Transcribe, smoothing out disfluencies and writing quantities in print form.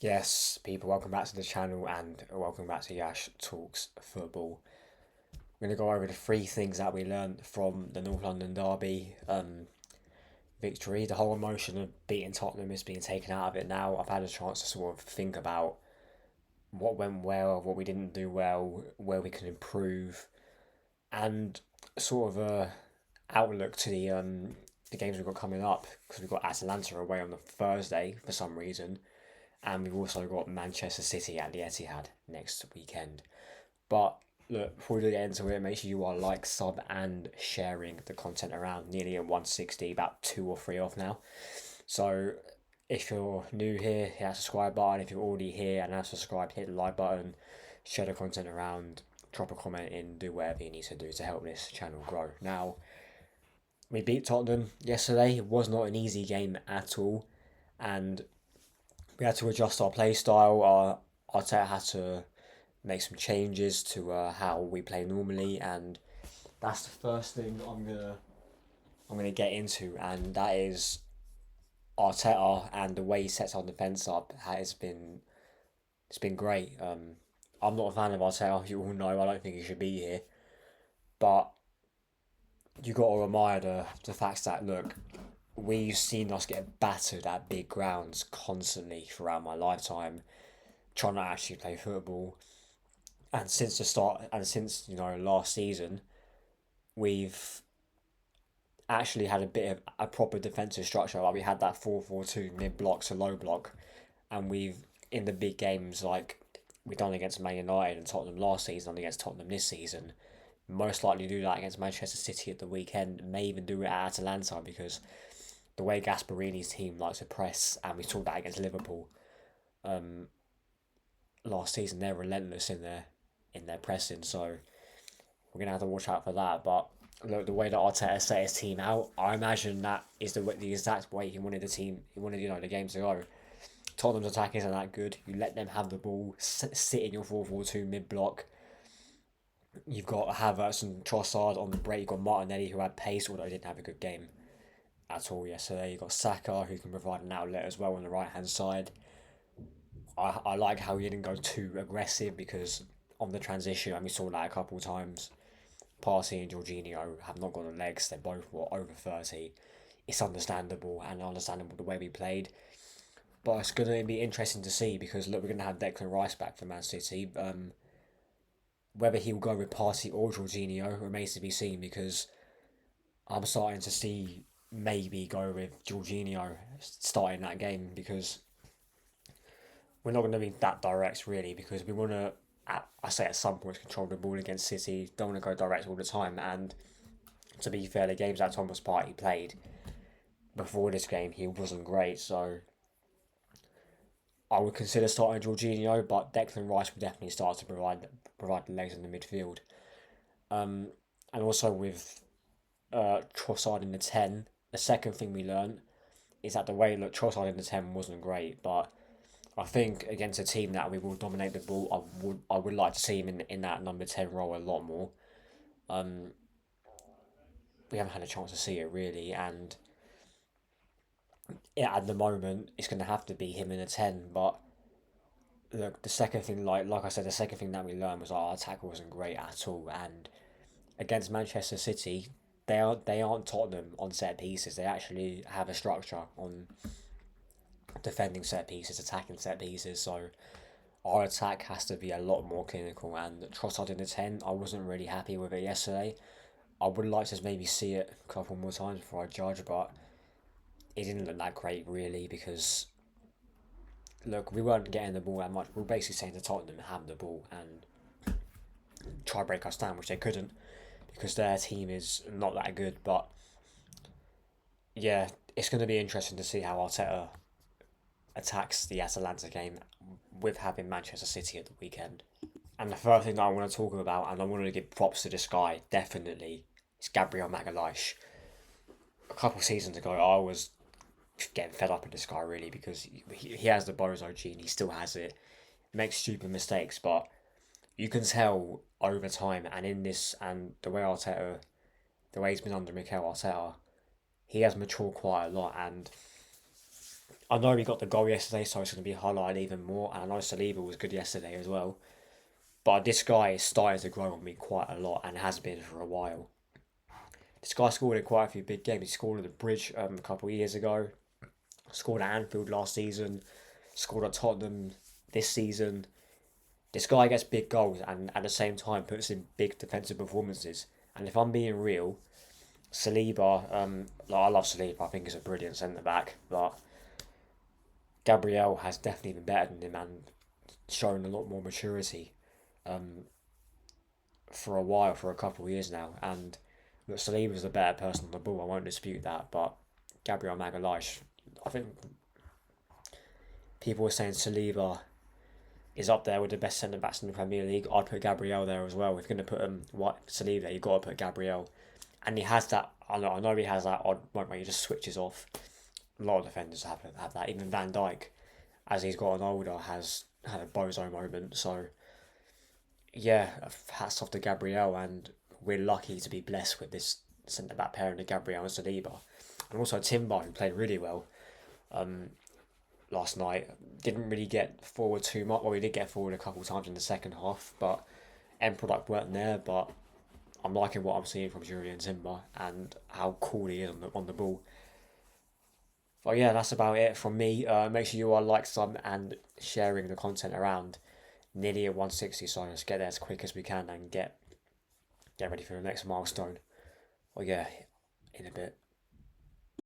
Yes, people, welcome back to the channel and welcome back to Yash Talks Football. We're going to go over the three things that we learned from the North London Derby victory. The whole emotion of beating Tottenham is being taken out of it now. I've had a chance to sort of think about what went well, what we didn't do well, where we can improve, and sort of a outlook to the games we've got coming up because we've got Atalanta away on the Thursday for some reason, and we've also got Manchester City at the Etihad next weekend. But look, before we get into it, make sure you are like, sub, and sharing the content around. Nearly at 160, about two or three off now. So if you're new here, hit that subscribe button. If you're already here and have subscribed, hit the like button, share the content around, drop a comment in, do whatever you need to do to help this channel grow. Now, we beat Tottenham yesterday. It was not an easy game at all, and we had to adjust our play style. Arteta had to make some changes to how we play normally, and that's the first thing I'm gonna get into, and that is Arteta and the way he sets our defense up has been it's been great. I'm not a fan of Arteta. You all know I don't think he should be here, but you got to admire the fact that look, we've seen us get battered at big grounds constantly throughout my lifetime, trying to actually play football. And since the start, and since last season, we've actually had a bit of a proper defensive structure. Like we had that 4-4-2 mid block to low block, and we've in the big games like we done against Man United and Tottenham last season, and against Tottenham this season. Most likely do that against Manchester City at the weekend. May even do it at Atalanta because the way Gasparini's team likes to press, and we saw that against Liverpool last season. They're relentless in their pressing, so we're gonna have to watch out for that. But look, the way that Arteta set his team out, I imagine that is the exact way he wanted the team. He wanted the game to go. Tottenham's attack isn't that good. You let them have the ball, sit in your 4-4-2 mid block. You've got Havertz and Trossard on the break. You've got Martinelli who had pace, although he didn't have a good game at all yesterday. You've got Saka who can provide an outlet as well on the right hand side. I like how he didn't go too aggressive because on the transition, and we saw that a couple of times. Party and Jorginho have not got the legs. They're both over 30. It's understandable and understandable the way we played. But it's going to be interesting to see because look, we're going to have Declan Rice back for Man City. Whether he'll go with Party or Jorginho remains to be seen because I'm starting to see maybe go with Jorginho starting that game because we're not going to be that direct really because we want to, I say at some point, control the ball against City. Don't want to go direct all the time. And to be fair, the games that Thomas Partey played before this game, he wasn't great. So I would consider starting Jorginho, but Declan Rice will definitely start to provide the legs in the midfield. And also with Trossard in the 10, the second thing we learned is that the way that Trossard in the 10 wasn't great, but I think against a team that we will dominate the ball, I would like to see him in that number 10 role a lot more. We haven't had a chance to see it really, and yeah, at the moment it's going to have to be him in a 10. But look, the second thing, like I said, the second thing that we learned was our attack wasn't great at all, and against Manchester City, they aren't Tottenham on set pieces. They actually have a structure on defending set pieces, attacking set pieces. So our attack has to be a lot more clinical. And Trossard in the 10, I wasn't really happy with it yesterday. I would like to maybe see it a couple more times before I judge, but it didn't look that great really because look, we weren't getting the ball that much. We were basically saying to Tottenham, have the ball and try to break us down, which they couldn't because their team is not that good. But yeah, it's going to be interesting to see how Arteta attacks the Atalanta game with having Manchester City at the weekend. And the first thing that I want to talk about, and I want to give props to this guy, definitely, is Gabriel Magalhaes. A couple of seasons ago, I was getting fed up with this guy really because he has the bozo gene, he still has it, makes stupid mistakes, but you can tell over time and in this and the way he's been under Mikel Arteta, he has matured quite a lot, and I know we got the goal yesterday, so it's going to be highlighted even more. And I know Saliba was good yesterday as well. But this guy is starting to grow on me quite a lot and has been for a while. This guy scored in quite a few big games. He scored at the Bridge a couple of years ago. Scored at Anfield last season. Scored at Tottenham this season. This guy gets big goals and at the same time puts in big defensive performances. And if I'm being real, Saliba, like I love Saliba. I think he's a brilliant centre back, but Gabriel has definitely been better than him and shown a lot more maturity for a while, for a couple of years now. And look, Saliba's a better person on the ball. I won't dispute that, but Gabriel Magalhaes, I think people were saying Saliba is up there with the best centre backs in the Premier League. I'd put Gabriel there as well. If you're going to put Saliba, you've got to put Gabriel. And he has that. I know he has that odd moment where he just switches off. A lot of defenders have that. Even Van Dijk, as he's gotten older, has had a bozo moment. So yeah, hats off to Gabriel, and we're lucky to be blessed with this centre back pairing of Gabriel and Saliba, and also Timber, who played really well last night. Didn't really get forward too much. Well, we did get forward a couple of times in the second half, but end product weren't there. But I'm liking what I'm seeing from Julian Timber and how cool he is on the ball. But yeah, that's about it from me. Make sure you all like some and sharing the content around. Nearly at 160, so let's get there as quick as we can and get ready for the next milestone. Well, yeah, in a bit.